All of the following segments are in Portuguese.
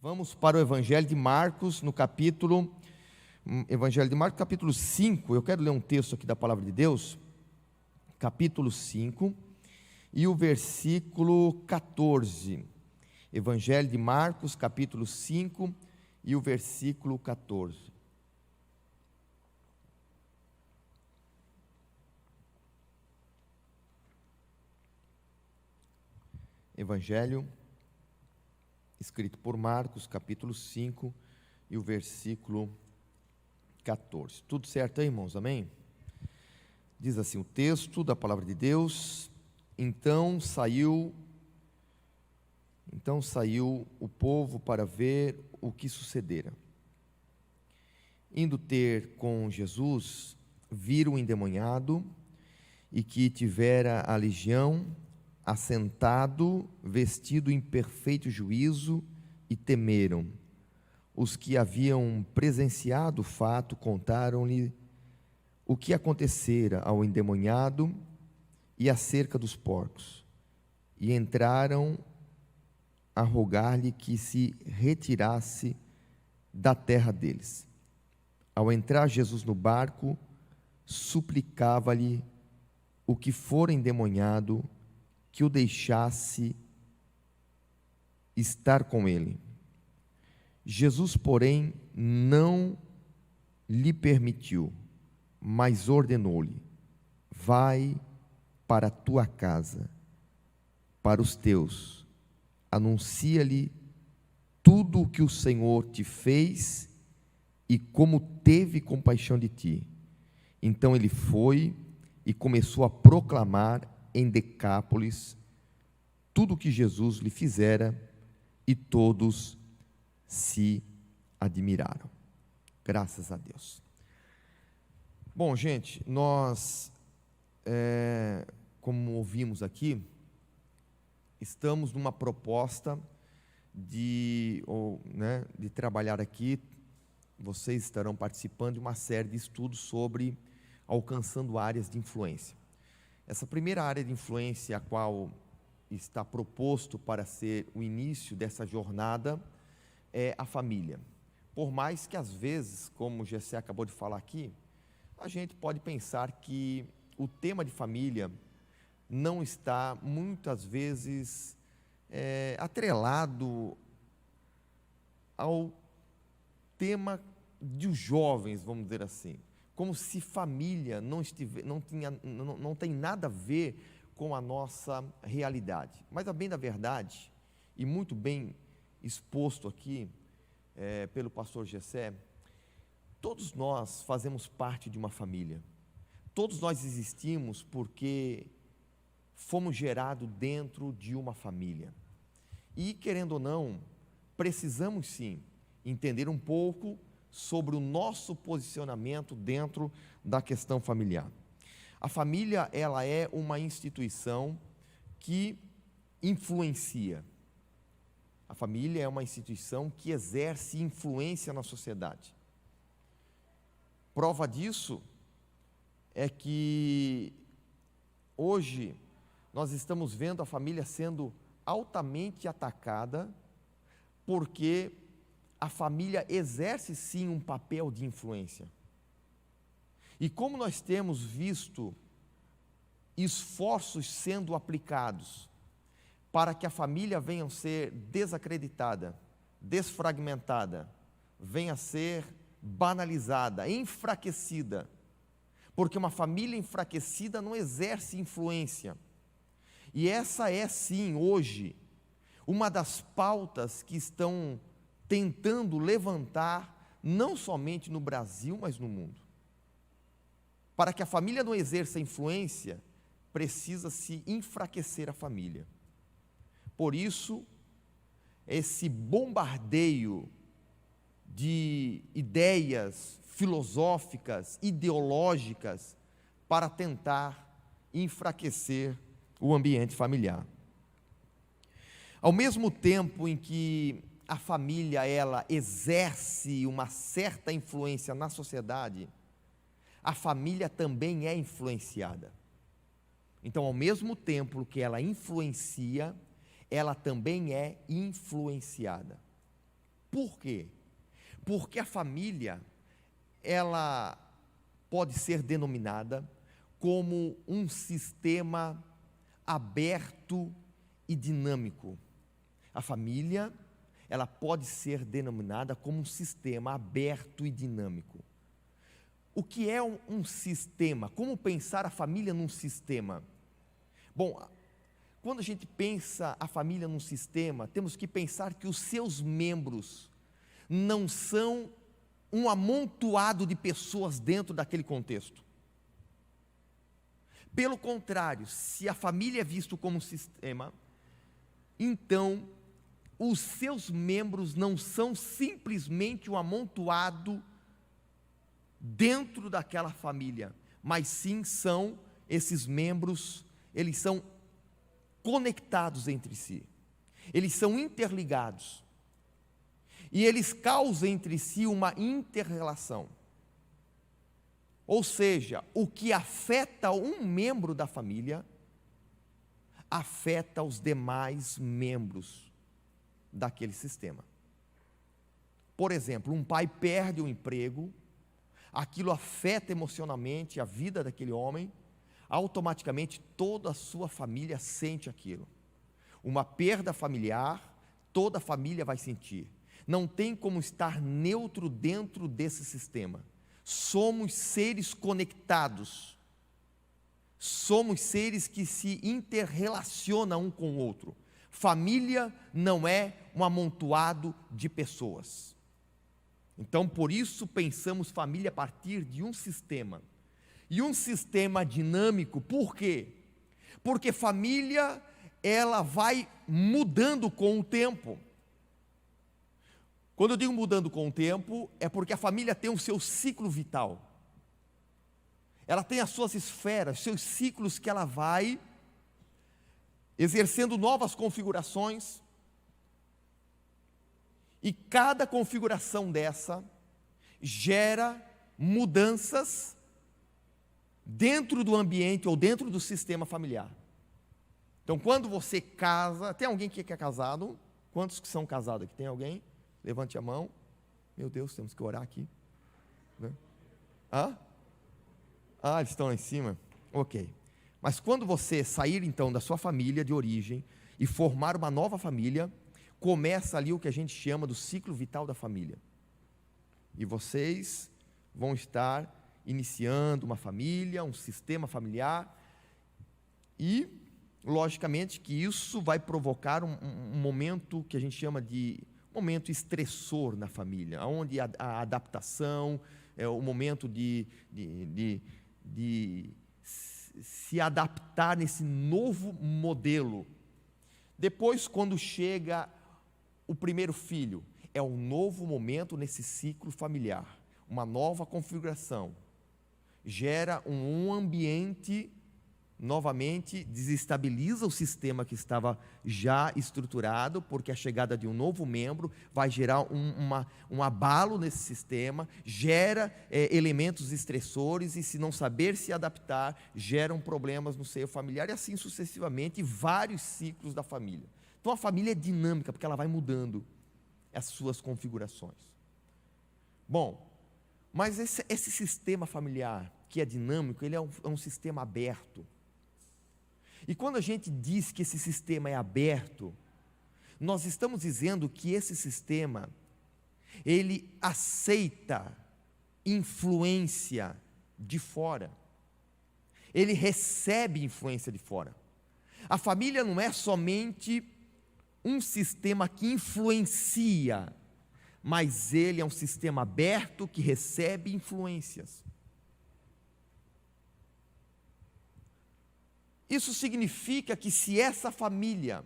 Vamos para o Evangelho de Marcos, capítulo 5. Eu quero ler um texto aqui da Palavra de Deus, capítulo 5, e o versículo 14. Evangelho de Marcos, capítulo 5, e o versículo 14. Evangelho escrito por Marcos, capítulo 5, e o versículo 14. Tudo certo aí, irmãos? Amém? Diz assim o texto da palavra de Deus: Então saiu o povo para ver o que sucedera. Indo ter com Jesus, viram o endemoniado, e que tivera a legião, assentado, vestido em perfeito juízo, e temeram. Os que haviam presenciado o fato contaram-lhe o que acontecera ao endemoniado e acerca dos porcos, e entraram a rogar-lhe que se retirasse da terra deles. Ao entrar Jesus no barco, suplicava-lhe o que fora endemoniado que o deixasse estar com ele. Jesus, porém, não lhe permitiu, mas ordenou-lhe: vai para a tua casa, para os teus, anuncia-lhe tudo o que o Senhor te fez e como teve compaixão de ti. Então ele foi e começou a proclamar em Decápolis tudo o que Jesus lhe fizera, e todos se admiraram. Graças a Deus. Bom, gente, nós, como ouvimos aqui, estamos numa proposta de trabalhar aqui. Vocês estarão participando de uma série de estudos sobre alcançando áreas de influência. Essa primeira área de influência, a qual está proposto para ser o início dessa jornada, é a família. Por mais que às vezes, como o Gessé acabou de falar aqui, a gente pode pensar que o tema de família não está muitas vezes atrelado ao tema dos jovens, vamos dizer assim, como se família não tem nada a ver com a nossa realidade. Mas, a bem da verdade, e muito bem exposto aqui pelo pastor Gessé, todos nós fazemos parte de uma família. Todos nós existimos porque fomos gerados dentro de uma família. E, querendo ou não, precisamos sim entender um pouco sobre o nosso posicionamento dentro da questão familiar. A família, ela é uma instituição que influencia. A família é uma instituição que exerce influência na sociedade. Prova disso é que hoje nós estamos vendo a família sendo altamente atacada, porque a família exerce sim um papel de influência. E como nós temos visto esforços sendo aplicados para que a família venha a ser desacreditada, desfragmentada, venha a ser banalizada, enfraquecida, porque uma família enfraquecida não exerce influência. E essa é sim hoje uma das pautas que estão tentando levantar, não somente no Brasil, mas no mundo. Para que a família não exerça influência, precisa-se enfraquecer a família. Por isso, esse bombardeio de ideias filosóficas, ideológicas, para tentar enfraquecer o ambiente familiar. Ao mesmo tempo em que a família, ela exerce uma certa influência na sociedade, a família também é influenciada. Então, ao mesmo tempo que ela influencia, ela também é influenciada. Por quê? Porque a família, ela pode ser denominada como um sistema aberto e dinâmico. A família, ela pode ser denominada como um sistema aberto e dinâmico. O que é um sistema? Como pensar a família num sistema? Bom, quando a gente pensa a família num sistema, temos que pensar que os seus membros não são um amontoado de pessoas dentro daquele contexto. Pelo contrário, se a família é visto como um sistema, então os seus membros não são simplesmente um amontoado dentro daquela família, mas sim são esses membros, eles são conectados entre si, eles são interligados, e eles causam entre si uma inter-relação. Ou seja, o que afeta um membro da família, afeta os demais membros daquele sistema. Por exemplo, um pai perde o emprego, aquilo afeta emocionalmente a vida daquele homem, automaticamente toda a sua família sente aquilo. Uma perda familiar, toda a família vai sentir. Não tem como estar neutro dentro desse sistema. Somos seres conectados. Somos seres que se interrelacionam um com o outro. Família não é um amontoado de pessoas. Então, por isso, pensamos família a partir de um sistema. E um sistema dinâmico, por quê? Porque família, ela vai mudando com o tempo. Quando eu digo mudando com o tempo, é porque a família tem o seu ciclo vital. Ela tem as suas esferas, seus ciclos que ela vai exercendo novas configurações. E cada configuração dessa gera mudanças dentro do ambiente ou dentro do sistema familiar. Então, quando você casa, tem alguém que é casado? Quantos que são casados aqui? Tem alguém? Levante a mão. Meu Deus, temos que orar aqui. Eles estão lá em cima? Ok. Mas quando você sair então da sua família de origem e formar uma nova família, começa ali o que a gente chama do ciclo vital da família. E vocês vão estar iniciando uma família, um sistema familiar, e, logicamente, que isso vai provocar um momento que a gente chama de momento estressor na família, onde a adaptação, o momento de se adaptar nesse novo modelo. Depois, quando chega o primeiro filho, é um novo momento nesse ciclo familiar, uma nova configuração, gera um ambiente, novamente, desestabiliza o sistema que estava já estruturado, porque a chegada de um novo membro vai gerar um abalo nesse sistema, gera elementos estressores, e se não saber se adaptar, geram problemas no seio familiar, e assim sucessivamente, vários ciclos da família. Então a família é dinâmica, porque ela vai mudando as suas configurações. Bom, mas esse sistema familiar que é dinâmico, ele é um sistema aberto. E quando a gente diz que esse sistema é aberto, nós estamos dizendo que esse sistema, ele aceita influência de fora. Ele recebe influência de fora. A família não é somente um sistema que influencia, mas ele é um sistema aberto que recebe influências. Isso significa que se essa família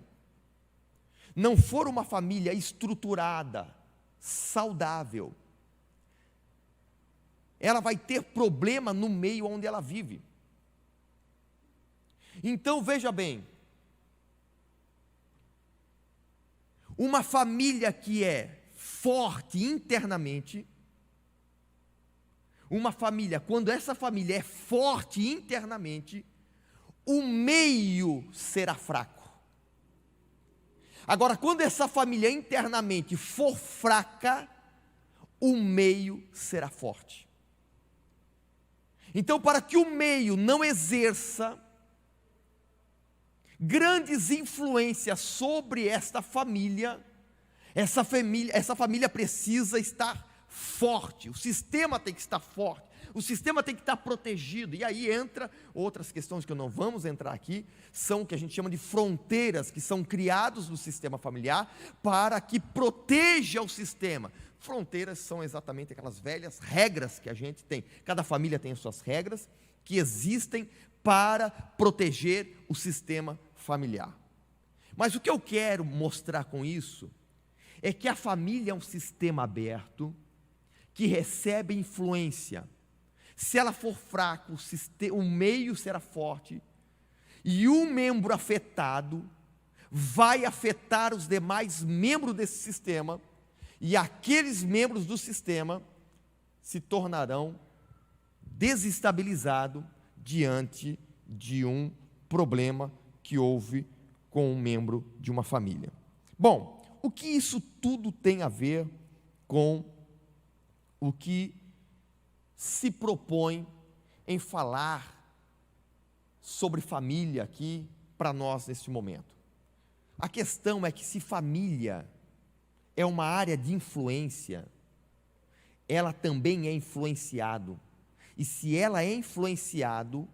não for uma família estruturada, saudável, ela vai ter problema no meio onde ela vive. Então veja bem, uma família que é forte internamente, uma família, quando essa família é forte internamente, o meio será fraco. Agora, quando essa família internamente for fraca, o meio será forte. Então, para que o meio não exerça grandes influências sobre esta família, essa família precisa estar forte, o sistema tem que estar forte, o sistema tem que estar protegido. E aí entra outras questões que não vamos entrar aqui, são o que a gente chama de fronteiras, que são criados no sistema familiar para que proteja o sistema. Fronteiras são exatamente aquelas velhas regras que a gente tem. Cada família tem as suas regras que existem para proteger o sistema familiar. Mas o que eu quero mostrar com isso é que a família é um sistema aberto que recebe influência. Se ela for fraca, o meio será forte, e um membro afetado vai afetar os demais membros desse sistema, e aqueles membros do sistema se tornarão desestabilizados diante de um problema que houve com um membro de uma família. Bom, o que isso tudo tem a ver com o que se propõe em falar sobre família aqui para nós neste momento? A questão é que se família é uma área de influência, ela também é influenciado. E se ela é influenciado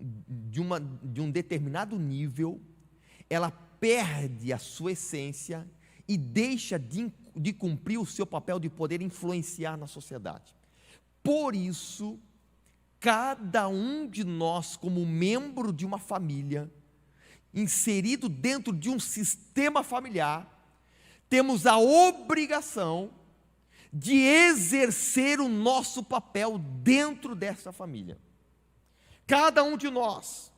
de um determinado nível, ela perde a sua essência e deixa de cumprir o seu papel de poder influenciar na sociedade. Por isso, cada um de nós, como membro de uma família, inserido dentro de um sistema familiar, temos a obrigação de exercer o nosso papel dentro dessa família. Cada um de nós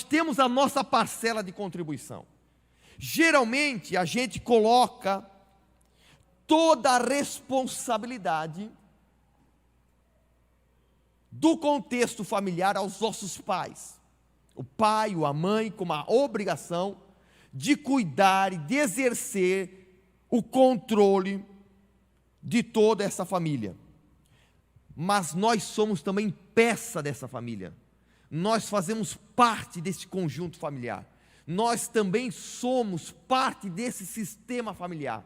temos a nossa parcela de contribuição. Geralmente a gente coloca toda a responsabilidade do contexto familiar aos nossos pais. O pai ou a mãe com a obrigação de cuidar e de exercer o controle de toda essa família. Mas nós somos também peça dessa família. Nós fazemos parte desse conjunto familiar. Nós também somos parte desse sistema familiar.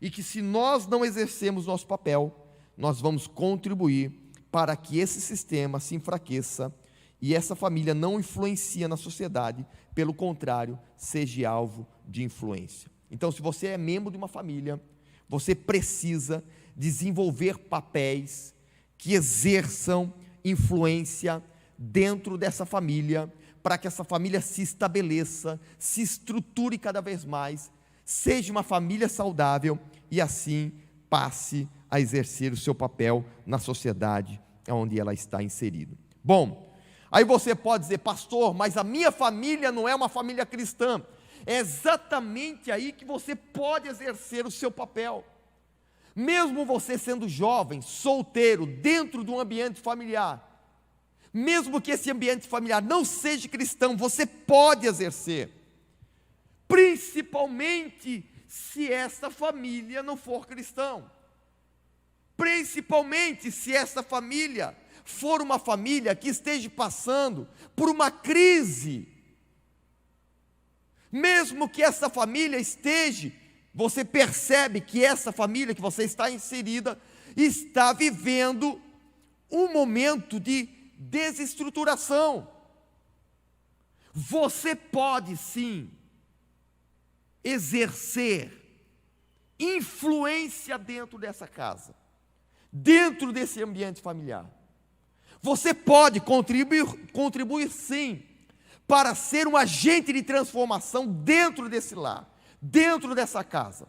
E que se nós não exercemos nosso papel, nós vamos contribuir para que esse sistema se enfraqueça e essa família não influencia na sociedade, pelo contrário, seja alvo de influência. Então, se você é membro de uma família, você precisa desenvolver papéis que exerçam influência dentro dessa família, para que essa família se estabeleça, se estruture cada vez mais, seja uma família saudável e assim passe a exercer o seu papel na sociedade onde ela está inserida. Bom, aí você pode dizer, pastor, mas a minha família não é uma família cristã. É exatamente aí que você pode exercer o seu papel. Mesmo você sendo jovem, solteiro, dentro de um ambiente familiar, mesmo que esse ambiente familiar não seja cristão, você pode exercer, principalmente se essa família não for cristã, principalmente se essa família for uma família que esteja passando por uma crise, mesmo que essa família esteja, você percebe que essa família que você está inserida está vivendo um momento de desestruturação. Você pode sim exercer influência dentro dessa casa, dentro desse ambiente familiar. Você pode contribuir sim para ser um agente de transformação dentro desse lar, dentro dessa casa.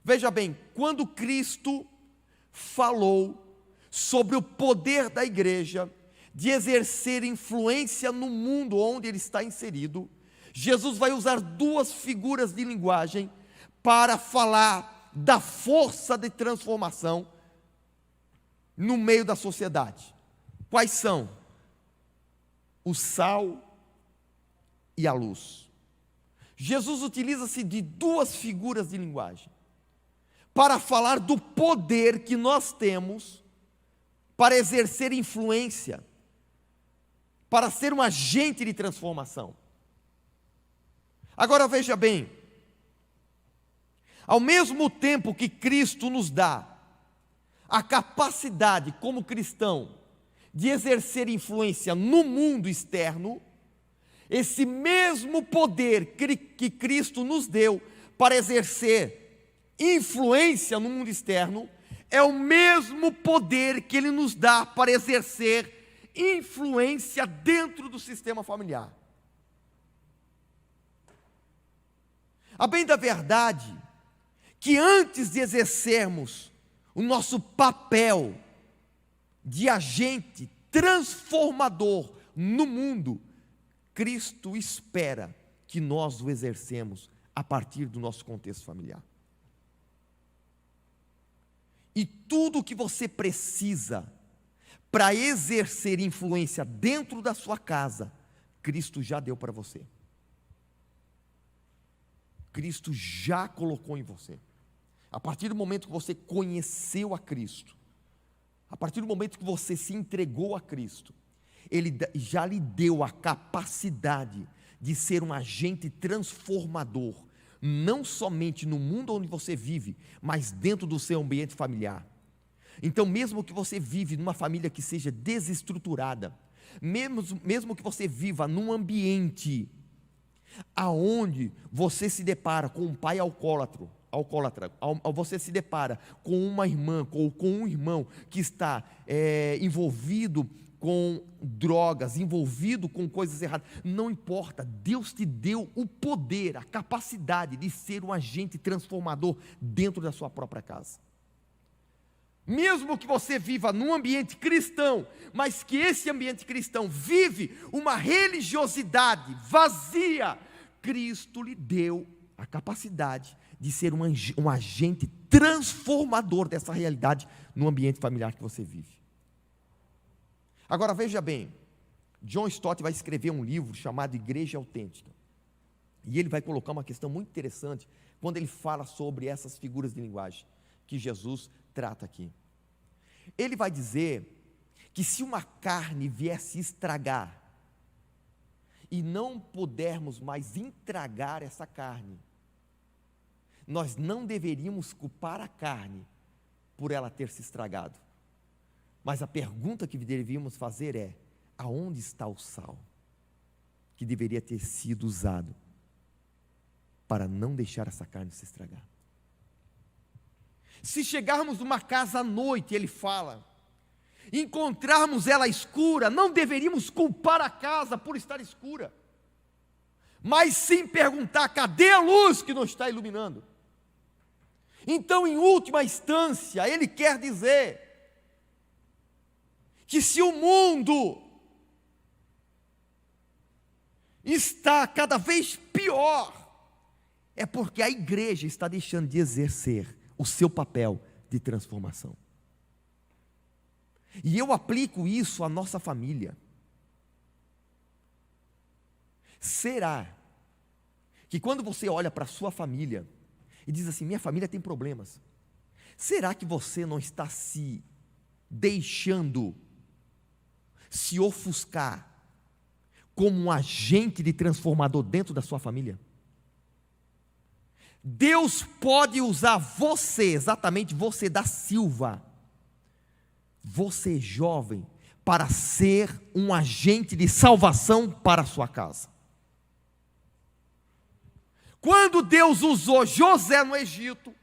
Veja bem, quando Cristo falou sobre o poder da igreja de exercer influência no mundo onde ele está inserido, Jesus vai usar duas figuras de linguagem para falar da força de transformação no meio da sociedade. Quais são? O sal e a luz. Jesus utiliza-se de duas figuras de linguagem para falar do poder que nós temos para exercer influência, para ser um agente de transformação. Agora veja bem, ao mesmo tempo que Cristo nos dá a capacidade como cristão de exercer influência no mundo externo, esse mesmo poder que Cristo nos deu para exercer influência no mundo externo, é o mesmo poder que Ele nos dá para exercer influência dentro do sistema familiar. A bem da verdade, que antes de exercermos o nosso papel de agente transformador no mundo, Cristo espera que nós o exercemos a partir do nosso contexto familiar. E tudo o que você precisa para exercer influência dentro da sua casa, Cristo já deu para você. Cristo já colocou em você. A partir do momento que você conheceu a Cristo, a partir do momento que você se entregou a Cristo, Ele já lhe deu a capacidade de ser um agente transformador, não somente no mundo onde você vive, mas dentro do seu ambiente familiar. Então, mesmo que você vive numa família que seja desestruturada, mesmo que você viva num ambiente aonde você se depara com um pai alcoólatra, você se depara com uma irmã ou com um irmão que está envolvido com drogas, envolvido com coisas erradas, não importa, Deus te deu o poder, a capacidade de ser um agente transformador dentro da sua própria casa. Mesmo que você viva num ambiente cristão, mas que esse ambiente cristão vive uma religiosidade vazia, Cristo lhe deu a capacidade de ser um agente transformador dessa realidade no ambiente familiar que você vive. Agora veja bem, John Stott vai escrever um livro chamado Igreja Autêntica, e ele vai colocar uma questão muito interessante quando ele fala sobre essas figuras de linguagem que Jesus trata aqui. Ele vai dizer que se uma carne viesse estragar e não pudermos mais intragar essa carne, nós não deveríamos culpar a carne por ela ter se estragado, mas a pergunta que deveríamos fazer é: aonde está o sal que deveria ter sido usado para não deixar essa carne se estragar? Se chegarmos numa casa à noite, ele fala, encontrarmos ela escura, não deveríamos culpar a casa por estar escura, mas sim perguntar: cadê a luz que nos está iluminando? Então, em última instância, ele quer dizer que se o mundo está cada vez pior, é porque a igreja está deixando de exercer o seu papel de transformação. E eu aplico isso à nossa família. Será que quando você olha para a sua família e diz assim: minha família tem problemas, será que você não está se deixando se ofuscar como um agente de transformador dentro da sua família? Deus pode usar você, exatamente você da Silva, você jovem, para ser um agente de salvação para a sua casa. Quando Deus usou José no Egito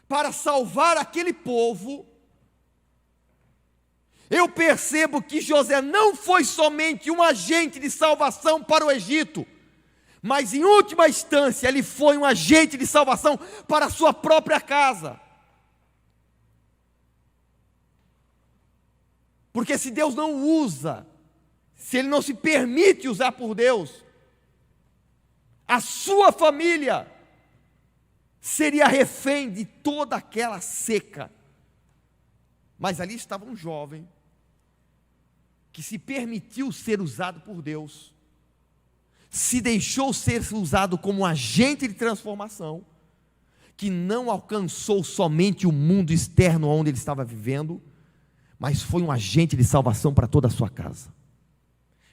para salvar aquele povo, eu percebo que José não foi somente um agente de salvação para o Egito, mas em última instância ele foi um agente de salvação para a sua própria casa. Porque se Deus não usa, se ele não se permite usar por Deus, a sua família seria refém de toda aquela seca. Mas ali estava um jovem que se permitiu ser usado por Deus se deixou ser usado como um agente de transformação, que não alcançou somente o mundo externo onde ele estava vivendo, mas foi um agente de salvação para toda a sua casa.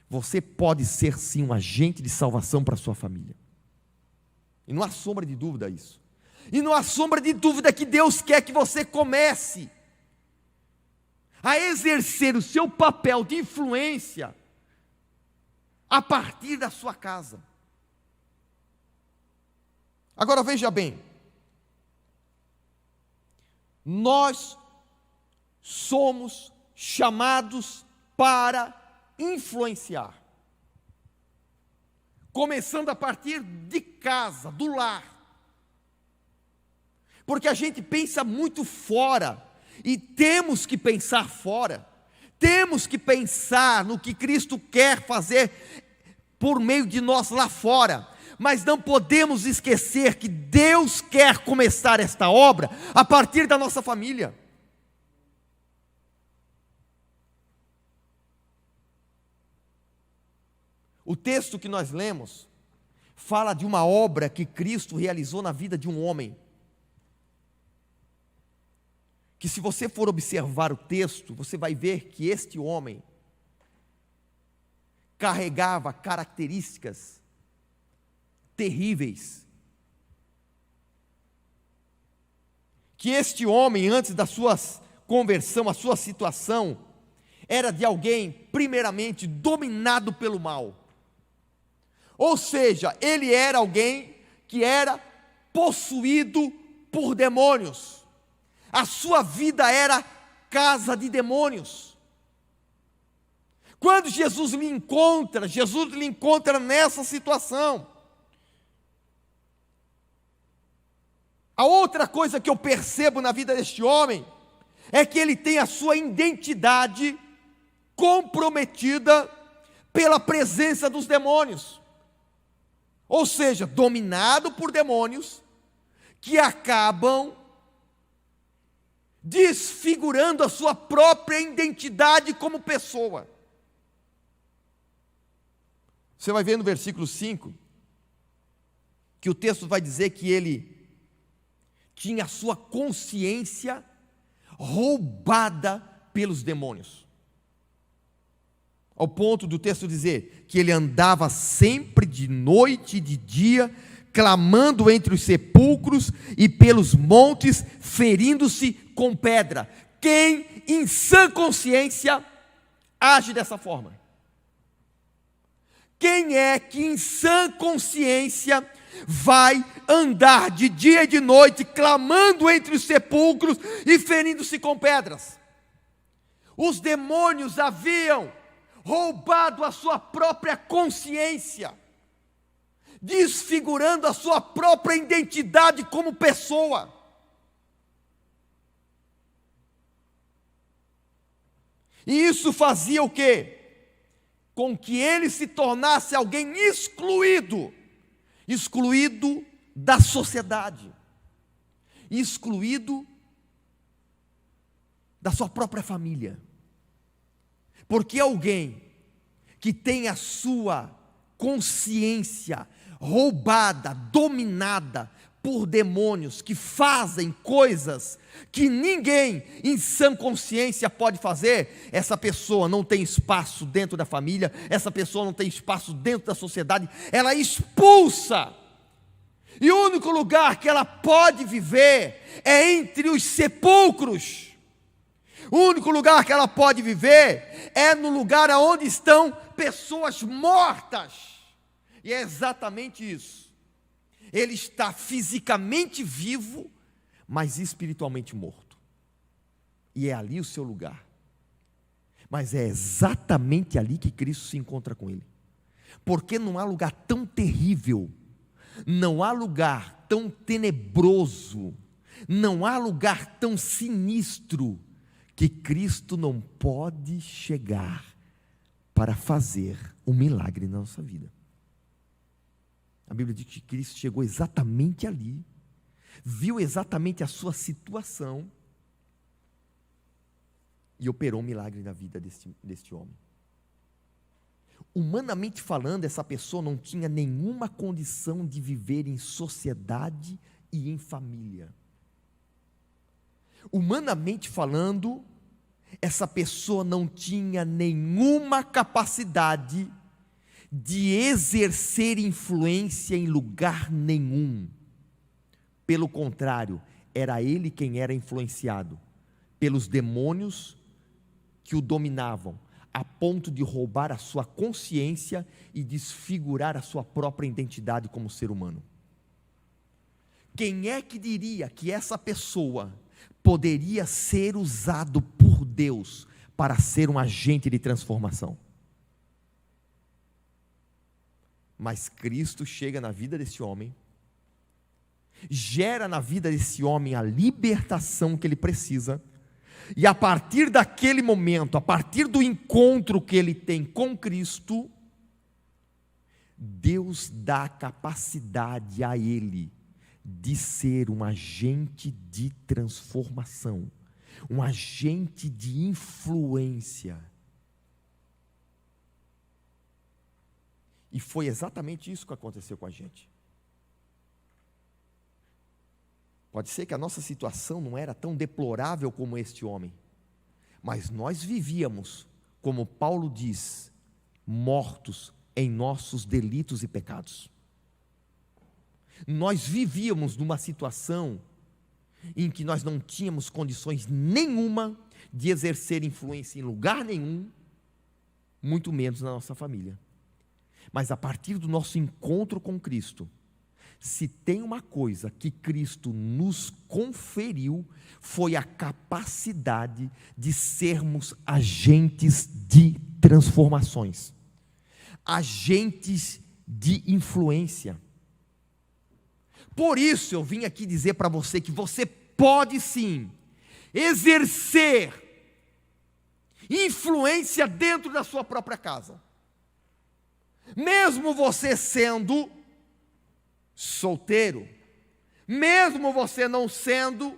Você pode ser sim um agente de salvação para a sua família. E não há sombra de dúvida isso. E não há sombra de dúvida que Deus quer que você comece a exercer o seu papel de influência a partir da sua casa. Agora veja bem, nós somos chamados para influenciar, começando a partir de casa, do lar, porque a gente pensa muito fora, e temos que pensar fora, temos que pensar no que Cristo quer fazer por meio de nós lá fora, mas não podemos esquecer que Deus quer começar esta obra a partir da nossa família. O texto que nós lemos fala de uma obra que Cristo realizou na vida de um homem, que se você for observar o texto, você vai ver que este homem carregava características terríveis, que este homem, antes da sua conversão, a sua situação, era de alguém, primeiramente, dominado pelo mal. Ou seja, ele era alguém que era possuído por demônios. A sua vida era casa de demônios. Quando Jesus lhe encontra nessa situação. A outra coisa que eu percebo na vida deste homem é que ele tem a sua identidade comprometida pela presença dos demônios. Ou seja, dominado por demônios que acabam desfigurando a sua própria identidade como pessoa. Você vai ver no versículo 5 que o texto vai dizer que ele tinha a sua consciência roubada pelos demônios. Ao ponto do texto dizer que ele andava sempre de noite e de dia, clamando entre os sepulcros e pelos montes, ferindo-se com pedra. Quem em sã consciência age dessa forma? Quem é que em sã consciência vai andar de dia e de noite, clamando entre os sepulcros e ferindo-se com pedras? Os demônios haviam roubado a sua própria consciência, desfigurando a sua própria identidade como pessoa. E isso fazia o quê? Com que ele se tornasse alguém excluído da sociedade, excluído da sua própria família. Porque alguém que tem a sua consciência roubada, dominada por demônios que fazem coisas que ninguém em sã consciência pode fazer, essa pessoa não tem espaço dentro da família, essa pessoa não tem espaço dentro da sociedade, ela expulsa. E o único lugar que ela pode viver é entre os sepulcros. O único lugar que ela pode viver é no lugar onde estão pessoas mortas. E é exatamente isso. Ele está fisicamente vivo, mas espiritualmente morto. E é ali o seu lugar. Mas é exatamente ali que Cristo se encontra com ele. Porque não há lugar tão terrível, não há lugar tão tenebroso, não há lugar tão sinistro que Cristo não pode chegar para fazer um milagre na nossa vida. A Bíblia diz que Cristo chegou exatamente ali, viu exatamente a sua situação e operou um milagre na vida deste homem. Humanamente falando, essa pessoa não tinha nenhuma condição de viver em sociedade e em família. Humanamente falando, essa pessoa não tinha nenhuma capacidade de exercer influência em lugar nenhum. Pelo contrário, era ele quem era influenciado pelos demônios que o dominavam, a ponto de roubar a sua consciência e desfigurar a sua própria identidade como ser humano. Quem é que diria que essa pessoa poderia ser usado por Deus para ser um agente de transformação? Mas Cristo chega na vida desse homem, gera na vida desse homem a libertação que ele precisa, e a partir daquele momento, a partir do encontro que ele tem com Cristo, Deus dá a capacidade a ele de ser um agente de transformação, um agente de influência. E foi exatamente isso que aconteceu com a gente. Pode ser que a nossa situação não era tão deplorável como este homem, mas nós vivíamos, como Paulo diz, mortos em nossos delitos e pecados. Nós vivíamos numa situação em que nós não tínhamos condições nenhuma de exercer influência em lugar nenhum, muito menos na nossa família. Mas a partir do nosso encontro com Cristo, se tem uma coisa que Cristo nos conferiu, foi a capacidade de sermos agentes de transformações, agentes de influência. Por isso eu vim aqui dizer para você que você pode sim exercer influência dentro da sua própria casa, mesmo você sendo solteiro, mesmo você não sendo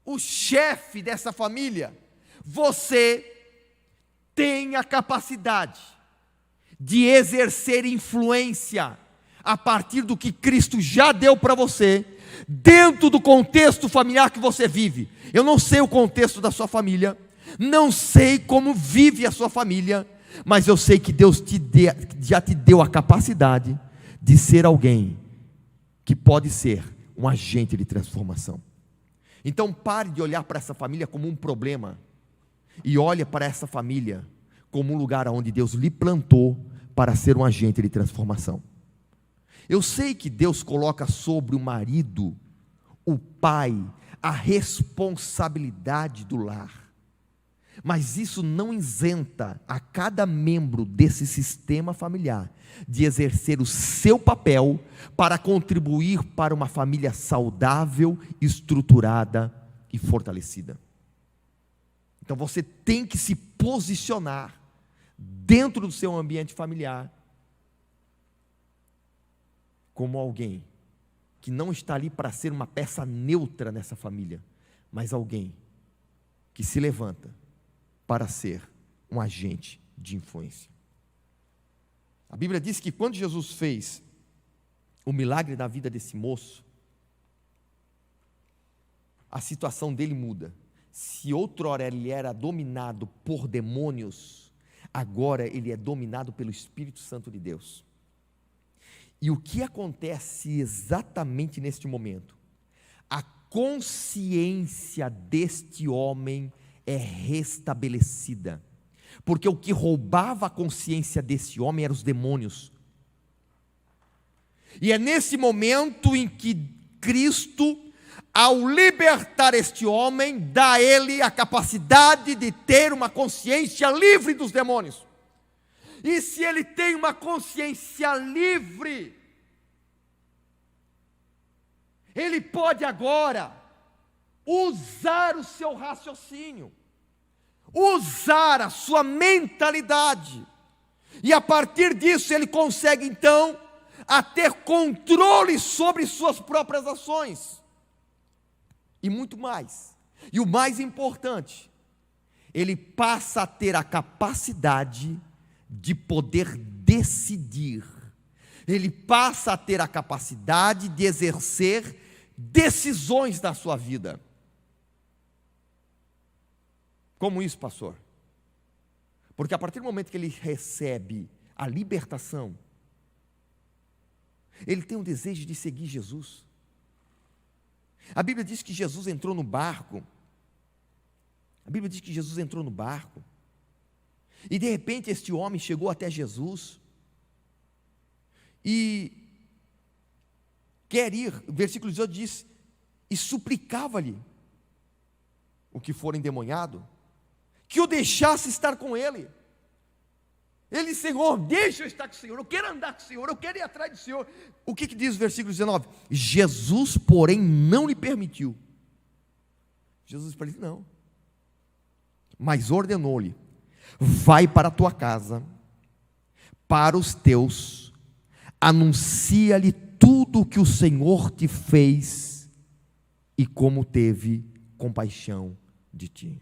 o chefe dessa família, você tem a capacidade de exercer influência a partir do que Cristo já deu para você, dentro do contexto familiar que você vive. Eu não sei o contexto da sua família, não sei como vive a sua família, mas eu sei que Deus já te deu a capacidade de ser alguém que pode ser um agente de transformação. Então pare de olhar para essa família como um problema, e olhe para essa família como um lugar onde Deus lhe plantou para ser um agente de transformação. Eu sei que Deus coloca sobre o marido, o pai, a responsabilidade do lar, mas isso não isenta a cada membro desse sistema familiar de exercer o seu papel para contribuir para uma família saudável, estruturada e fortalecida. Então você tem que se posicionar dentro do seu ambiente familiar como alguém que não está ali para ser uma peça neutra nessa família, mas alguém que se levanta para ser um agente de influência. A Bíblia diz que quando Jesus fez o milagre na vida desse moço, a situação dele muda. Se outrora ele era dominado por demônios, agora ele é dominado pelo Espírito Santo de Deus. E o que acontece exatamente neste momento? A consciência deste homem é restabelecida, porque o que roubava a consciência desse homem eram os demônios. E é nesse momento em que Cristo, ao libertar este homem, dá a ele a capacidade de ter uma consciência livre dos demônios. E se ele tem uma consciência livre, ele pode agora usar o seu raciocínio, usar a sua mentalidade, e a partir disso ele consegue então a ter controle sobre suas próprias ações, e muito mais. E o mais importante, ele passa a ter a capacidade de poder decidir. Ele passa a ter a capacidade de exercer decisões na sua vida. Como isso, pastor? Porque a partir do momento que ele recebe a libertação, ele tem um desejo de seguir Jesus. A Bíblia diz que Jesus entrou no barco. E de repente este homem chegou até Jesus e quer ir, o versículo 18 diz, e suplicava-lhe, o que for endemoniado, que o deixasse estar com ele. Ele, Senhor, deixa eu estar com o Senhor, eu quero andar com o Senhor, eu quero ir atrás do Senhor. O que diz o versículo 19? Jesus, porém, não lhe permitiu. Jesus disse não, mas ordenou-lhe, vai para a tua casa, para os teus, anuncia-lhe tudo o que o Senhor te fez e como teve compaixão de ti.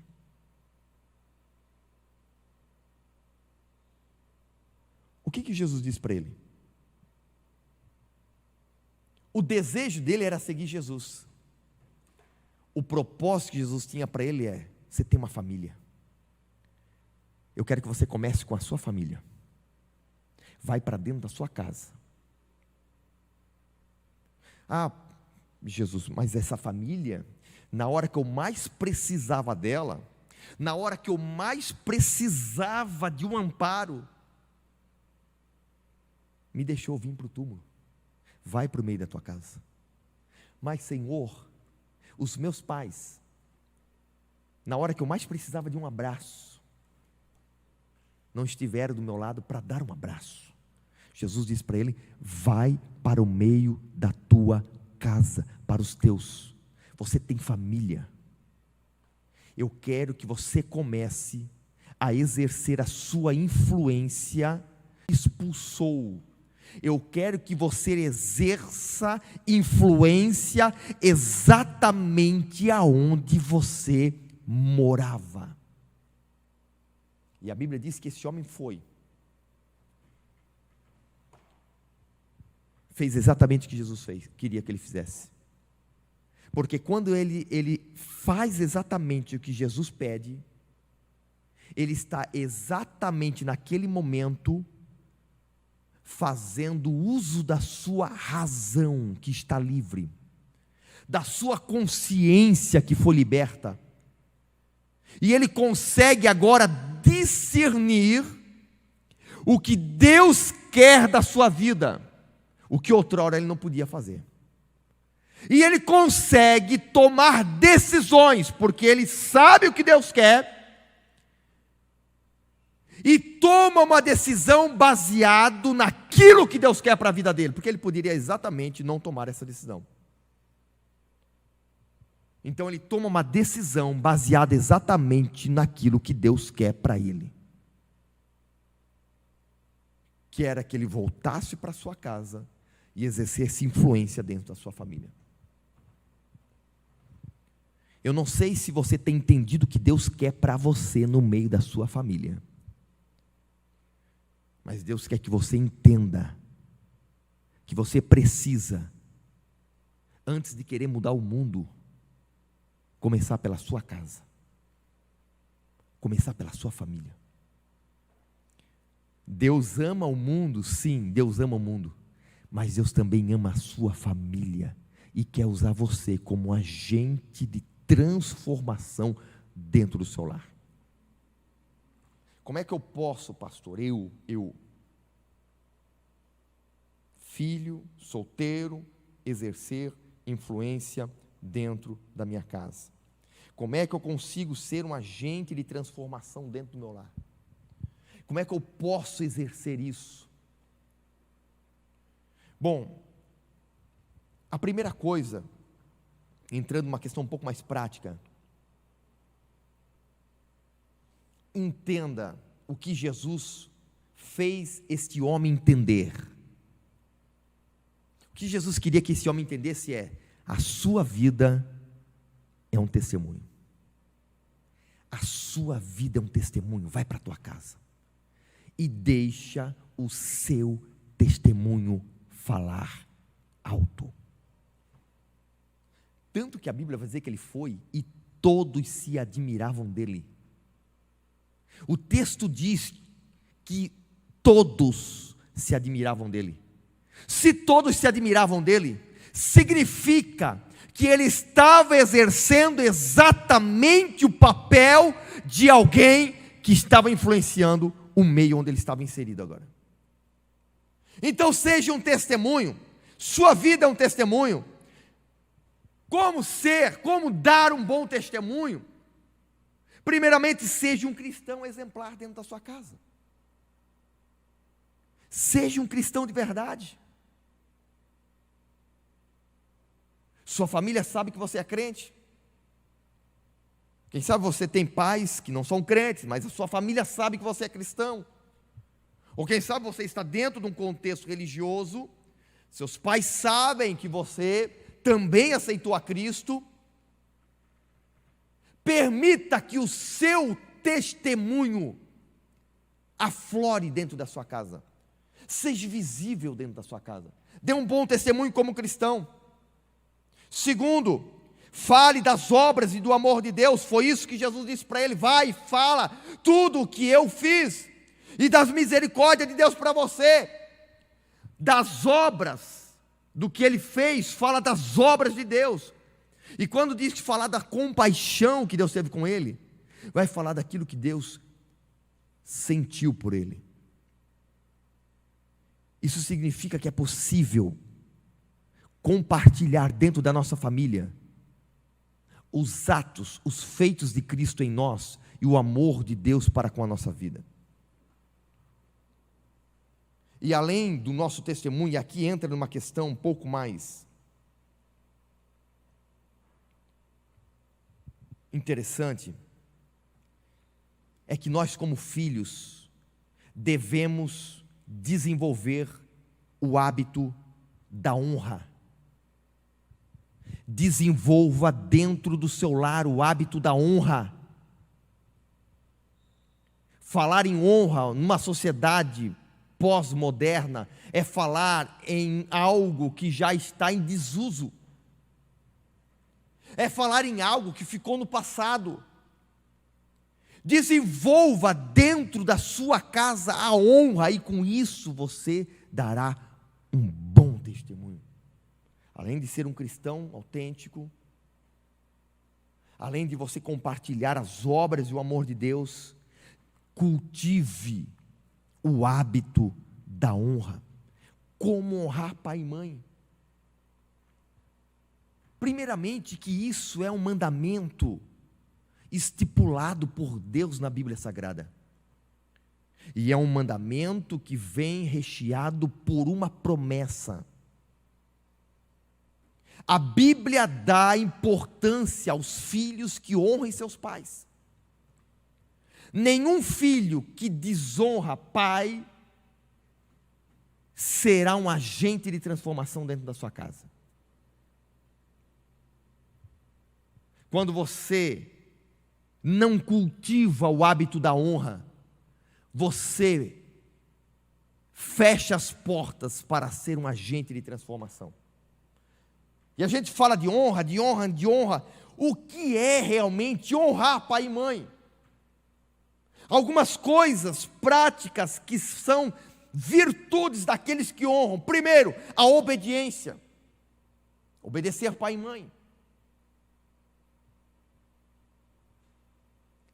O que Jesus disse para ele? O desejo dele era seguir Jesus. O propósito que Jesus tinha para ele é: você tem uma família. Eu quero que você comece com a sua família. Vai para dentro da sua casa. Ah, Jesus, mas essa família, na hora que eu mais precisava dela, na hora que eu mais precisava de um amparo, me deixou vir para o túmulo. Vai para o meio da tua casa. Mas, Senhor, os meus pais, na hora que eu mais precisava de um abraço, não estiveram do meu lado para dar um abraço. Jesus disse para ele: vai para o meio da tua casa, para os teus. Você tem família. Eu quero que você comece a exercer a sua influência. Expulsou. Eu quero que você exerça influência exatamente aonde você morava. E a Bíblia diz que esse homem fez exatamente o que Jesus queria que ele fizesse. Porque quando ele faz exatamente o que Jesus pede, ele está exatamente naquele momento fazendo uso da sua razão, que está livre, da sua consciência que foi liberta, e ele consegue agora discernir o que Deus quer da sua vida, o que outrora ele não podia fazer, e ele consegue tomar decisões, porque ele sabe o que Deus quer, e toma uma decisão baseado naquilo que Deus quer para a vida dele, porque ele poderia exatamente não tomar essa decisão. Então ele toma uma decisão baseada exatamente naquilo que Deus quer para ele, que era que ele voltasse para sua casa e exercesse influência dentro da sua família. Eu não sei se você tem entendido o que Deus quer para você no meio da sua família. Mas Deus quer que você entenda que você precisa, antes de querer mudar o mundo, começar pela sua casa, começar pela sua família. Deus ama o mundo, sim, Deus ama o mundo, mas Deus também ama a sua família e quer usar você como agente de transformação dentro do seu lar. Como é que eu posso, pastor, eu, filho, solteiro, exercer influência dentro da minha casa? Como é que eu consigo ser um agente de transformação dentro do meu lar? Como é que eu posso exercer isso? Bom, a primeira coisa, entrando numa questão um pouco mais prática, entenda o que Jesus fez este homem entender. O que Jesus queria que esse homem entendesse é: a sua vida é um testemunho. A sua vida é um testemunho. Vai para a tua casa e deixa o seu testemunho falar alto. Tanto que a Bíblia vai dizer que ele foi e todos se admiravam dele. O texto diz que todos se admiravam dele. Se todos se admiravam dele, significa que ele estava exercendo exatamente o papel de alguém que estava influenciando o meio onde ele estava inserido agora. Então seja um testemunho, sua vida é um testemunho. Como dar um bom testemunho? Primeiramente, seja um cristão exemplar dentro da sua casa. Seja um cristão de verdade. Sua família sabe que você é crente. Quem sabe você tem pais que não são crentes, mas a sua família sabe que você é cristão. Ou quem sabe você está dentro de um contexto religioso, seus pais sabem que você também aceitou a Cristo. Permita que o seu testemunho aflore dentro da sua casa. Seja visível dentro da sua casa. Dê um bom testemunho como cristão. Segundo, fale das obras e do amor de Deus. Foi isso que Jesus disse para ele: vai e fala tudo o que eu fiz e das misericórdias de Deus para você. Das obras, do que ele fez, fala das obras de Deus. E quando diz que falar da compaixão que Deus teve com ele, vai falar daquilo que Deus sentiu por ele. Isso significa que é possível compartilhar dentro da nossa família os atos, os feitos de Cristo em nós e o amor de Deus para com a nossa vida. E além do nosso testemunho, aqui entra numa questão um pouco mais interessante, é que nós, como filhos, devemos desenvolver o hábito da honra. Desenvolva dentro do seu lar o hábito da honra. Falar em honra numa sociedade pós-moderna é falar em algo que já está em desuso. É falar em algo que ficou no passado. Desenvolva dentro da sua casa a honra e com isso você dará um bom testemunho. Além de ser um cristão autêntico, além de você compartilhar as obras e o amor de Deus, cultive o hábito da honra. Como honrar pai e mãe? Primeiramente, que isso é um mandamento estipulado por Deus na Bíblia Sagrada. E é um mandamento que vem recheado por uma promessa. A Bíblia dá importância aos filhos que honrem seus pais. Nenhum filho que desonra pai será um agente de transformação dentro da sua casa. Quando você não cultiva o hábito da honra, você fecha as portas para ser um agente de transformação. E a gente fala de honra, de honra, de honra. O que é realmente honrar pai e mãe? Algumas coisas práticas que são virtudes daqueles que honram. Primeiro, a obediência. Obedecer pai e mãe.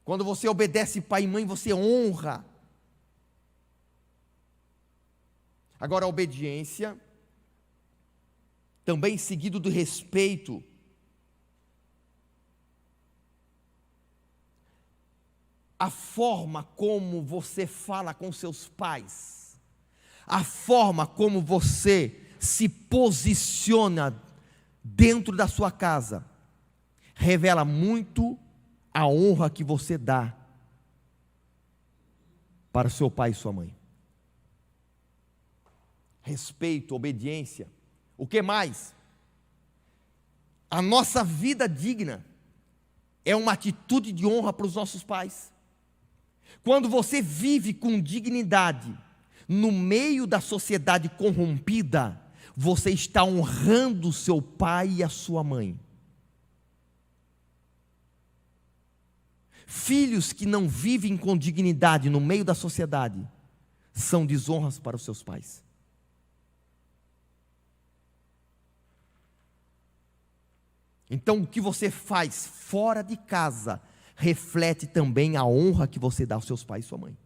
Quando você obedece pai e mãe, você honra. Agora, a obediência, também seguido do respeito. A forma como você fala com seus pais, a forma como você se posiciona dentro da sua casa, revela muito a honra que você dá para seu pai e sua mãe. Respeito, obediência. O que mais? A nossa vida digna é uma atitude de honra para os nossos pais. Quando você vive com dignidade no meio da sociedade corrompida, você está honrando o seu pai e a sua mãe. Filhos que não vivem com dignidade no meio da sociedade são desonras para os seus pais. Então, o que você faz fora de casa reflete também a honra que você dá aos seus pais e sua mãe.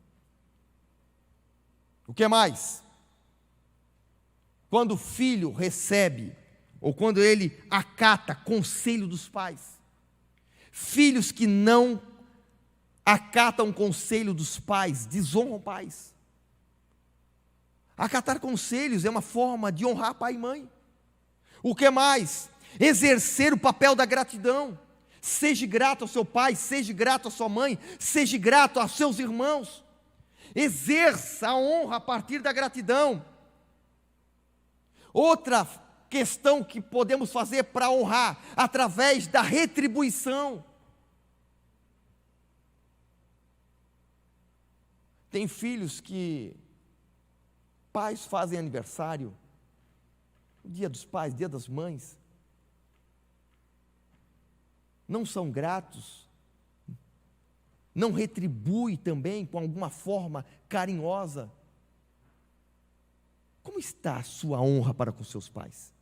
O que mais? Quando o filho recebe, ou quando ele acata conselho dos pais. Filhos que não acatam o conselho dos pais, desonram pais. Acatar conselhos é uma forma de honrar pai e mãe. O que mais? Exercer o papel da gratidão. Seja grato ao seu pai, seja grato à sua mãe, seja grato aos seus irmãos. Exerça a honra a partir da gratidão. Outra questão que podemos fazer para honrar, através da retribuição. Tem filhos que pais fazem aniversário, dia dos pais, dia das mães, não são gratos, não retribui também com alguma forma carinhosa. Como está a sua honra para com seus pais?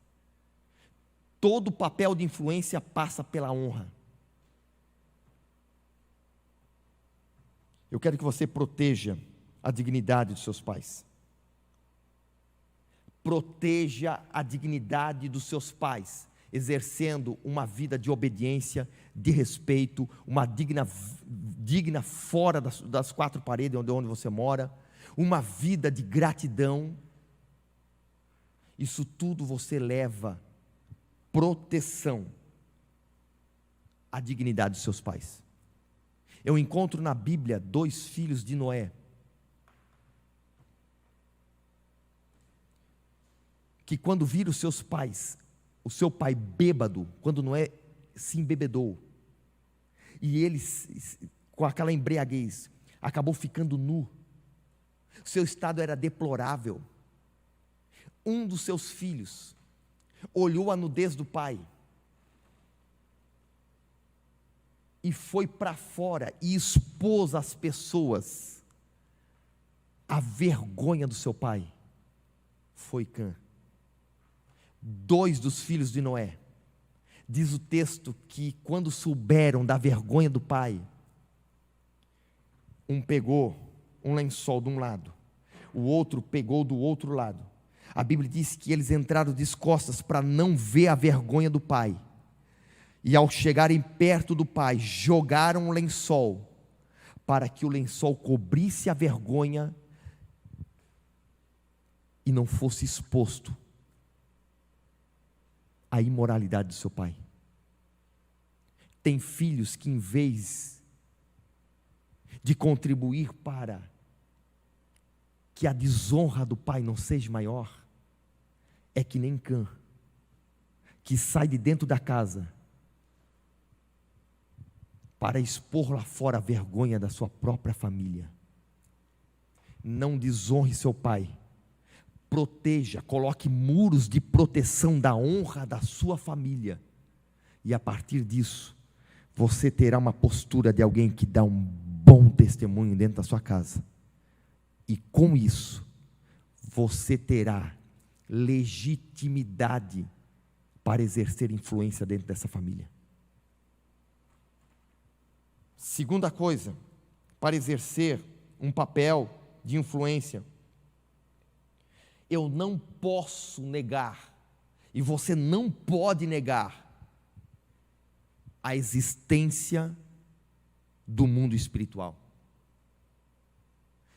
Todo papel de influência passa pela honra. Eu quero que você proteja a dignidade dos seus pais. Proteja a dignidade dos seus pais, exercendo uma vida de obediência, de respeito, uma digna fora das quatro paredes onde você mora, uma vida de gratidão. Isso tudo você leva proteção à dignidade dos seus pais. Eu encontro na Bíblia 2 filhos de Noé, que quando viram os seus pais, o seu pai bêbado, quando Noé se embebedou, e ele, com aquela embriaguez, acabou ficando nu, seu estado era deplorável. Um dos seus filhos olhou a nudez do pai e foi para fora e expôs às pessoas a vergonha do seu pai. Foi Cã. 2 dos filhos de Noé, diz o texto que quando souberam da vergonha do pai, um pegou um lençol de um lado, o outro pegou do outro lado. A Bíblia diz que eles entraram de costas para não ver a vergonha do pai. E ao chegarem perto do pai, jogaram um lençol, para que o lençol cobrisse a vergonha e não fosse exposto a imoralidade do seu pai. Tem filhos que, em vez de contribuir para que a desonra do pai não seja maior, é que nem Cã, que sai de dentro da casa para expor lá fora a vergonha da sua própria família. Não desonre seu pai. Proteja, coloque muros de proteção da honra da sua família. E a partir disso, você terá uma postura de alguém que dá um bom testemunho dentro da sua casa. E com isso, você terá legitimidade para exercer influência dentro dessa família. Segunda coisa, para exercer um papel de influência, eu não posso negar, e você não pode negar, a existência do mundo espiritual.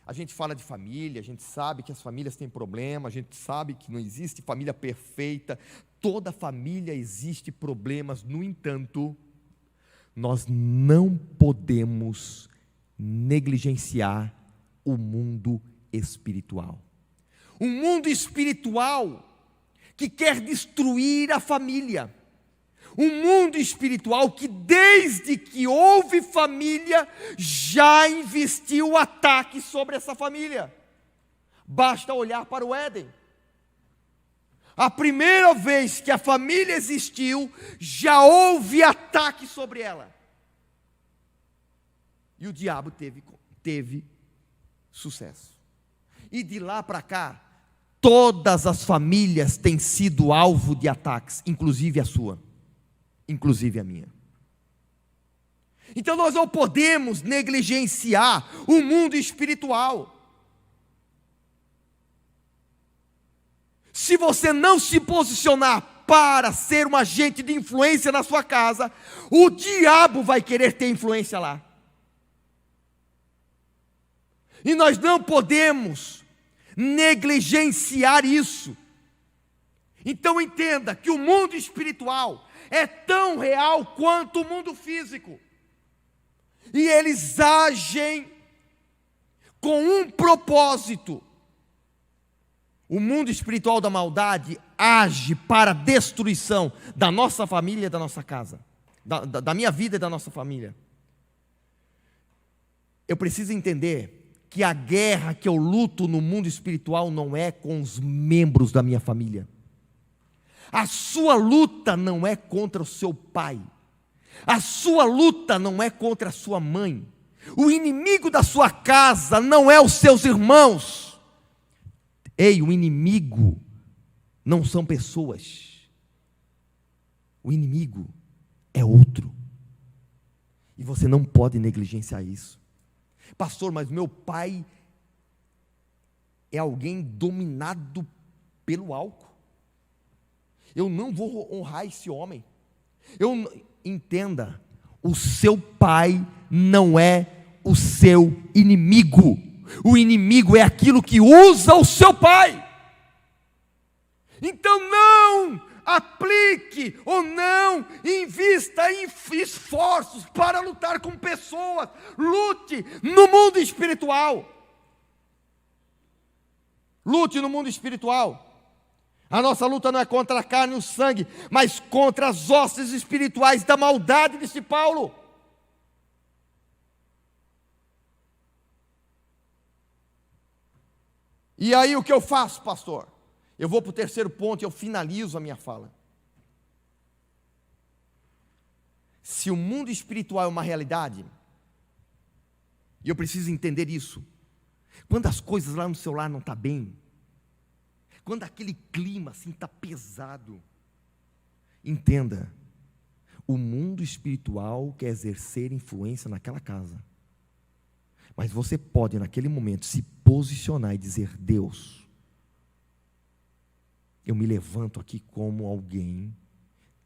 A gente fala de família, a gente sabe que as famílias têm problema, a gente sabe que não existe família perfeita, toda família existe problemas, no entanto, nós não podemos negligenciar o mundo espiritual. Um mundo espiritual que quer destruir a família. Um mundo espiritual que, desde que houve família, já investiu ataque sobre essa família. Basta olhar para o Éden. A primeira vez que a família existiu, já houve ataque sobre ela. E o diabo teve sucesso. E de lá para cá, todas as famílias têm sido alvo de ataques, inclusive a sua, inclusive a minha. Então nós não podemos negligenciar o mundo espiritual. Se você não se posicionar para ser um agente de influência na sua casa, o diabo vai querer ter influência lá. E nós não podemos negligenciar isso. Então entenda que o mundo espiritual é tão real quanto o mundo físico. E eles agem com um propósito. O mundo espiritual da maldade age para a destruição da nossa família e da nossa casa, da minha vida e da nossa família. Eu preciso entender que a guerra que eu luto no mundo espiritual não é com os membros da minha família. A sua luta não é contra o seu pai. A sua luta não é contra a sua mãe. O inimigo da sua casa não é os seus irmãos. Ei, o inimigo não são pessoas. O inimigo é outro. E você não pode negligenciar isso. Pastor, mas meu pai é alguém dominado pelo álcool. Eu não vou honrar esse homem. Entenda, o seu pai não é o seu inimigo. O inimigo é aquilo que usa o seu pai. Então não aplique ou não invista em esforços para lutar com pessoas. Lute no mundo espiritual. Lute no mundo espiritual. A nossa luta não é contra a carne e o sangue, mas contra as hostes espirituais da maldade, disse Paulo. E aí o que eu faço, pastor? Eu vou para o terceiro ponto e eu finalizo a minha fala. Se o mundo espiritual é uma realidade, e eu preciso entender isso, quando as coisas lá no seu lar não estão bem, quando aquele clima assim está pesado, entenda, o mundo espiritual quer exercer influência naquela casa. Mas você pode, naquele momento, se posicionar e dizer: Deus, eu me levanto aqui como alguém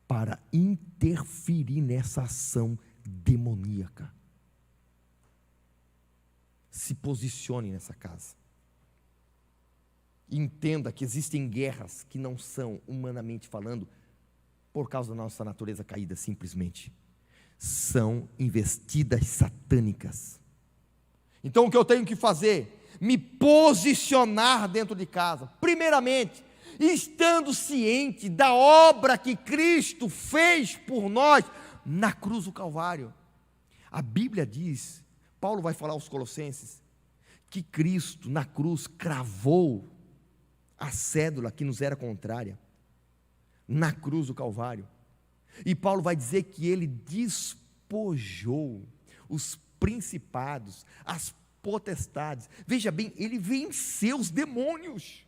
para interferir nessa ação demoníaca. Se posicione nessa casa. Entenda que existem guerras que não são, humanamente falando, por causa da nossa natureza caída, simplesmente. São investidas satânicas. Então o que eu tenho que fazer? Me posicionar dentro de casa. Primeiramente, estando ciente da obra que Cristo fez por nós na cruz do Calvário. A Bíblia diz, Paulo vai falar aos Colossenses, que Cristo na cruz cravou a cédula que nos era contrária, na cruz do Calvário. E Paulo vai dizer que ele despojou os principados, as potestades. Veja bem, ele venceu os demônios.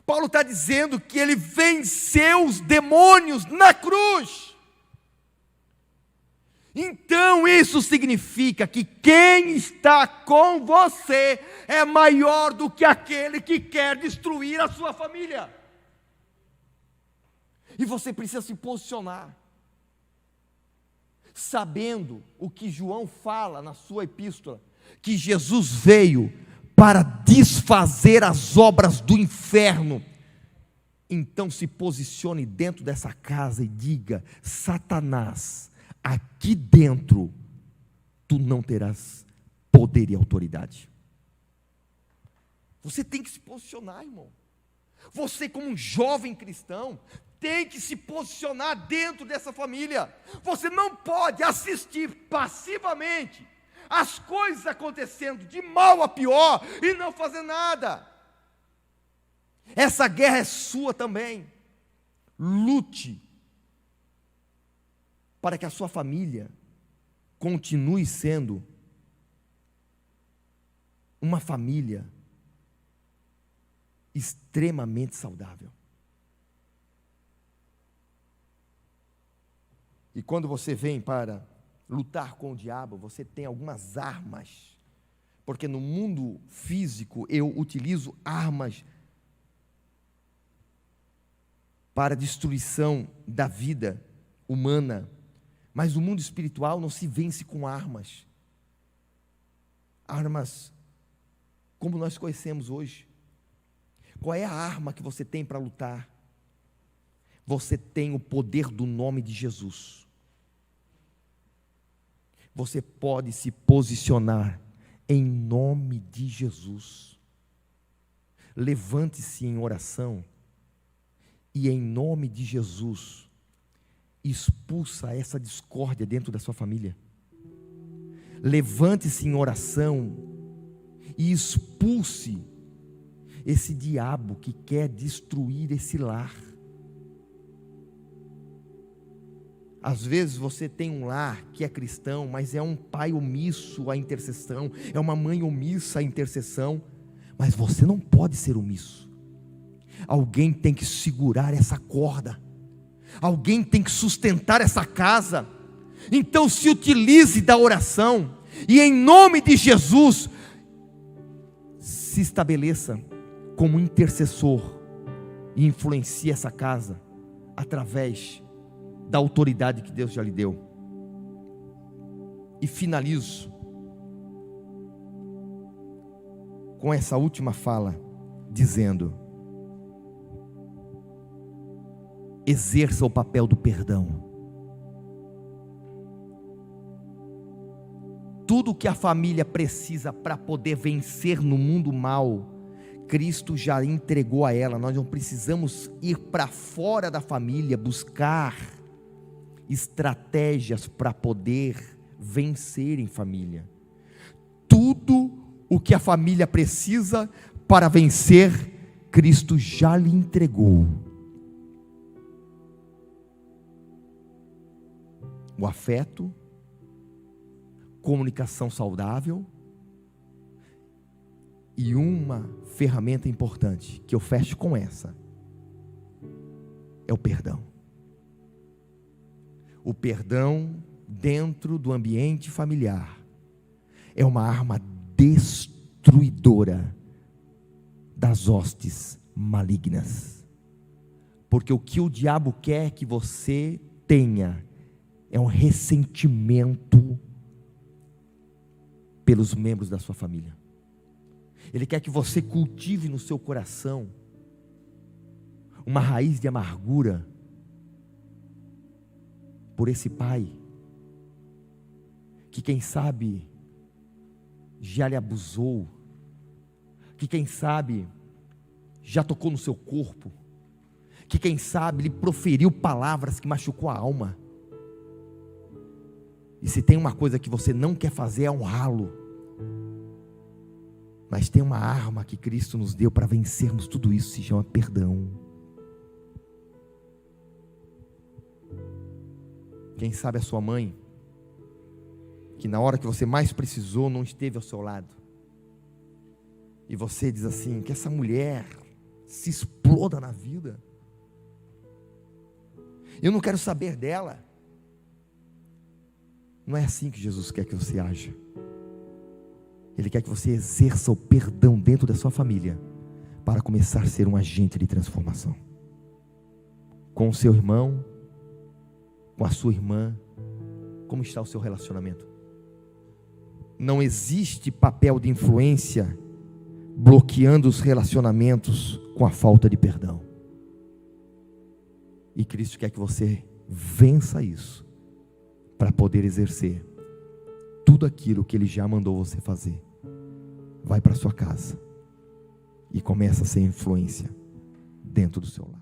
Paulo está dizendo que ele venceu os demônios na cruz. Então isso significa que quem está com você é maior do que aquele que quer destruir a sua família. E você precisa se posicionar, sabendo o que João fala na sua epístola, que Jesus veio para desfazer as obras do inferno. Então se posicione dentro dessa casa e diga: Satanás, aqui dentro tu não terás poder e autoridade. Você tem que se posicionar, irmão. Você, como um jovem cristão, tem que se posicionar dentro dessa família. Você não pode assistir passivamente as coisas acontecendo de mal a pior e não fazer nada. Essa guerra é sua também. Lute para que a sua família continue sendo uma família extremamente saudável. E quando você vem para lutar com o diabo, você tem algumas armas, porque no mundo físico eu utilizo armas para a destruição da vida humana, mas no mundo espiritual não se vence com armas. Armas como nós conhecemos hoje. Qual é a arma que você tem para lutar? Você tem o poder do nome de Jesus. Você pode se posicionar em nome de Jesus. Levante-se em oração e em nome de Jesus expulsa essa discórdia dentro da sua família. Levante-se em oração e expulse esse diabo que quer destruir esse lar. Às vezes você tem um lar que é cristão, mas é um pai omisso à intercessão, é uma mãe omissa à intercessão, mas você não pode ser omisso. Alguém tem que segurar essa corda, alguém tem que sustentar essa casa. Então se utilize da oração e em nome de Jesus se estabeleça como intercessor e influencie essa casa através da autoridade que Deus já lhe deu. E finalizo com essa última fala dizendo: exerça o papel do perdão. Tudo que a família precisa para poder vencer no mundo mal, Cristo já entregou a ela. Nós não precisamos ir para fora da família buscar estratégias para poder vencer em família. Tudo o que a família precisa para vencer, Cristo já lhe entregou. O afeto, comunicação saudável e uma ferramenta importante, que eu fecho com essa, é o perdão. O perdão dentro do ambiente familiar é uma arma destruidora das hostes malignas, porque o que o diabo quer que você tenha é um ressentimento pelos membros da sua família. Ele quer que você cultive no seu coração uma raiz de amargura por esse pai, que quem sabe já lhe abusou, que quem sabe já tocou no seu corpo, que quem sabe lhe proferiu palavras que machucou a alma. E se tem uma coisa que você não quer fazer é honrá-lo, mas tem uma arma que Cristo nos deu para vencermos tudo isso, se chama perdão. Quem sabe a sua mãe, que na hora que você mais precisou não esteve ao seu lado, e você diz assim, que essa mulher se exploda na vida, eu não quero saber dela. Não é assim que Jesus quer que você haja. Ele quer que você exerça o perdão dentro da sua família, para começar a ser um agente de transformação. Com o seu irmão, com a sua irmã, como está o seu relacionamento? Não existe papel de influência bloqueando os relacionamentos com a falta de perdão. E Cristo quer que você vença isso, para poder exercer tudo aquilo que Ele já mandou você fazer. Vai para sua casa e começa a ser influência dentro do seu lar.